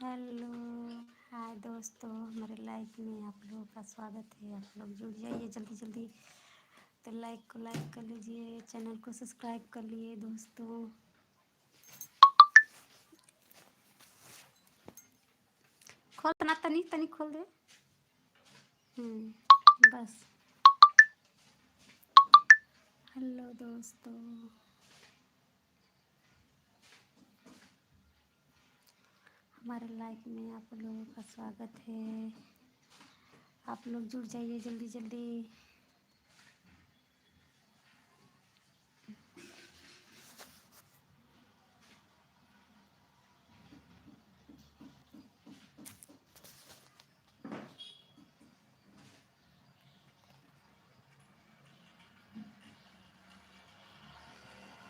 Hello, हाय दोस्तों, हमारे live में आप लोगों का स्वागत है। आप लोग जुड़ जाइए जल्दी जल्दी। तो लाइक को लाइक कर लीजिए, चैनल को सब्सक्राइब कर लिए दोस्तों। खोल तना तनी तनी खोल दे। बस। हेलो दोस्तों, हमारे लाइव में आप लोगों का स्वागत है। आप लोग जुड़ जाइए जल्दी जल्दी।